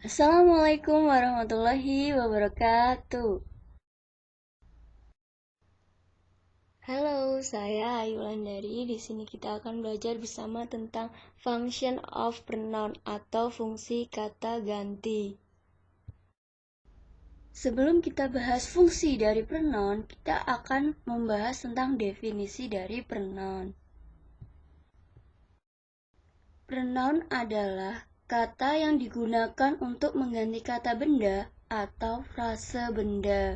Assalamualaikum warahmatullahi wabarakatuh. Halo, saya Ayu Landari. Di sini kita akan belajar bersama tentang function of pronoun atau fungsi kata ganti. Sebelum kita bahas fungsi dari pronoun, kita akan membahas tentang definisi dari pronoun. Pronoun adalah kata yang digunakan untuk mengganti kata benda atau frase benda.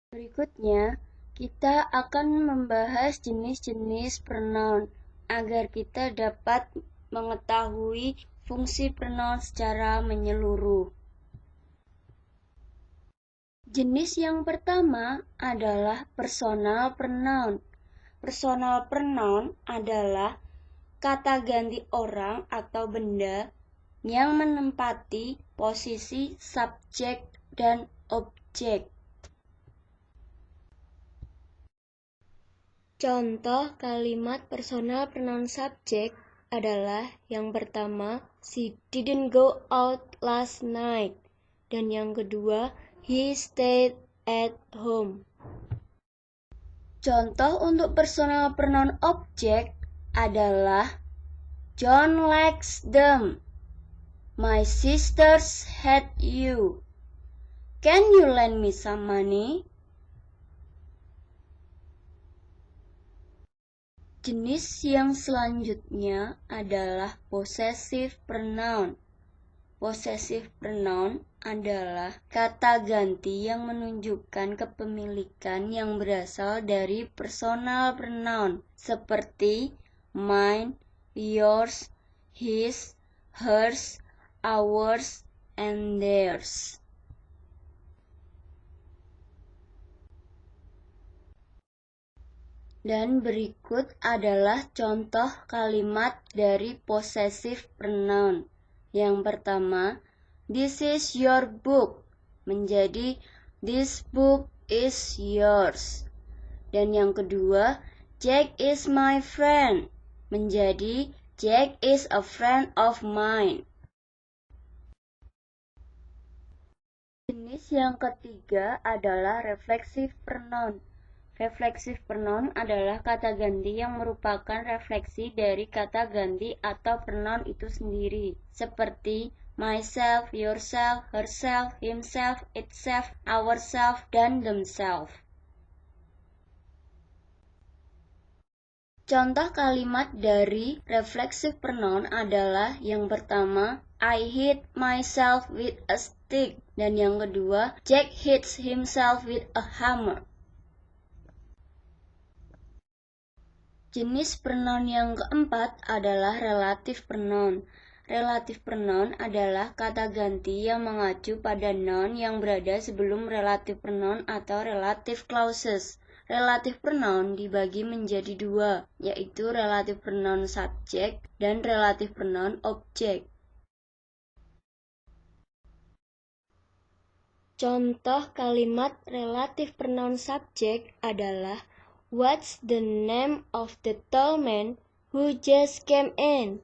Berikutnya, kita akan membahas jenis-jenis pronoun agar kita dapat mengetahui fungsi pronoun secara menyeluruh. Jenis yang pertama adalah personal pronoun. Personal pronoun adalah kata ganti orang atau benda yang menempati posisi subjek dan objek. Contoh kalimat personal pronoun subject adalah yang pertama, she didn't go out last night. Dan yang kedua, he stayed at home. Contoh untuk personal pronoun object adalah John likes them. My sisters hate you. Can you lend me some money? Jenis yang selanjutnya adalah possessive pronoun. Possessive pronoun adalah kata ganti yang menunjukkan kepemilikan yang berasal dari personal pronoun seperti mine, yours, his, hers, ours, and theirs. Dan berikut adalah contoh kalimat dari possessive pronoun. Yang pertama, this is your book menjadi this book is yours. Dan yang kedua, Jack is my friend menjadi Jack is a friend of mine. Jenis yang ketiga adalah reflexive pronoun. Reflexive pronoun adalah kata ganti yang merupakan refleksi dari kata ganti atau pronoun itu sendiri, seperti myself, yourself, herself, himself, itself, ourself, dan themselves. Contoh kalimat dari reflexive pronoun adalah yang pertama, I hit myself with a stick, dan yang kedua, Jack hits himself with a hammer. Jenis pronoun yang keempat adalah relative pronoun. Relative pronoun adalah kata ganti yang mengacu pada noun yang berada sebelum relative pronoun atau relative clauses. Relative pronoun dibagi menjadi dua, yaitu relative pronoun subject dan relative pronoun object. Contoh kalimat relative pronoun subject adalah what's the name of the tall man who just came in?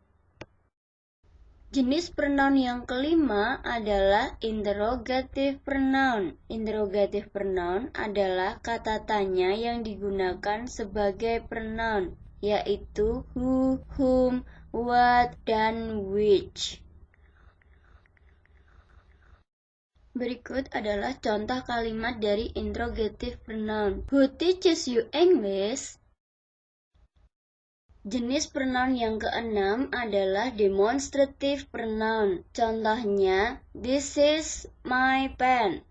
Jenis pronoun yang kelima adalah interrogative pronoun. Interrogative pronoun adalah kata tanya yang digunakan sebagai pronoun, yaitu who, whom, what, dan which. Berikut adalah contoh kalimat dari interrogative pronoun. Who teaches you English? Jenis pronoun yang keenam adalah demonstrative pronoun. Contohnya, this is my pen.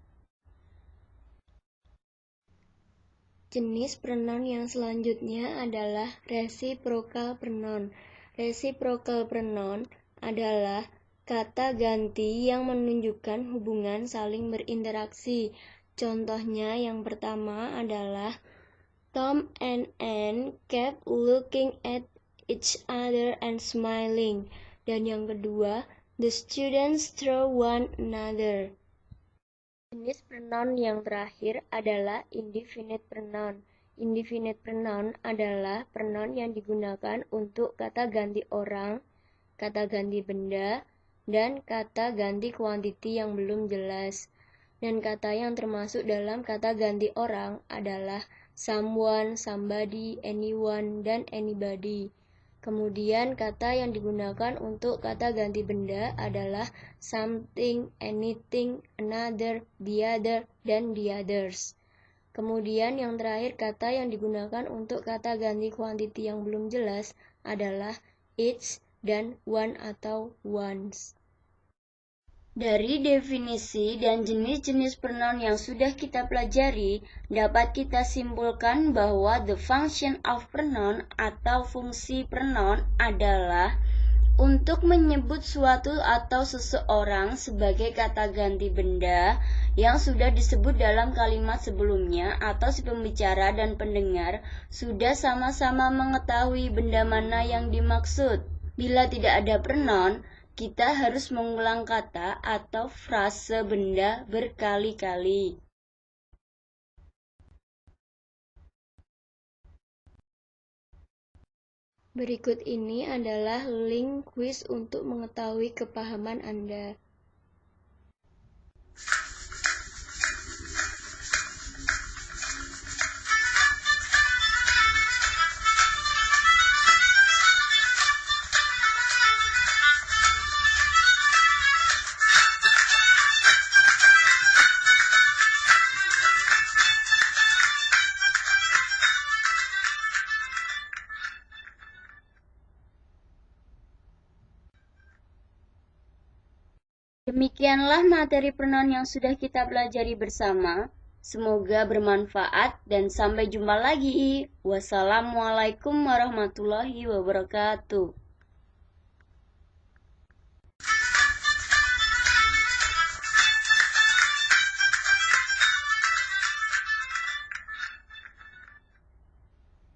Jenis pronoun yang selanjutnya adalah reciprocal pronoun. Reciprocal pronoun adalah kata ganti yang menunjukkan hubungan saling berinteraksi. Contohnya yang pertama adalah Tom and Anne kept looking at each other and smiling. Dan yang kedua, the students throw one another. Jenis pronoun yang terakhir adalah indefinite pronoun. Indefinite pronoun adalah pronoun yang digunakan untuk kata ganti orang, kata ganti benda, dan kata ganti quantity yang belum jelas. Dan kata yang termasuk dalam kata ganti orang adalah someone, somebody, anyone, dan anybody. Kemudian kata yang digunakan untuk kata ganti benda adalah something, anything, another, the other, dan the others. Kemudian yang terakhir kata yang digunakan untuk kata ganti quantity yang belum jelas adalah each dan one atau ones. Dari definisi dan jenis-jenis pronoun yang sudah kita pelajari, dapat kita simpulkan bahwa the function of pronoun atau fungsi pronoun adalah untuk menyebut suatu atau seseorang sebagai kata ganti benda yang sudah disebut dalam kalimat sebelumnya atau si pembicara dan pendengar sudah sama-sama mengetahui benda mana yang dimaksud. Bila tidak ada pronoun, kita harus mengulang kata atau frase benda berkali-kali. Berikut ini adalah link quiz untuk mengetahui kepahaman Anda. Demikianlah materi pronoun yang sudah kita pelajari bersama. Semoga bermanfaat dan sampai jumpa lagi. Wassalamualaikum warahmatullahi wabarakatuh.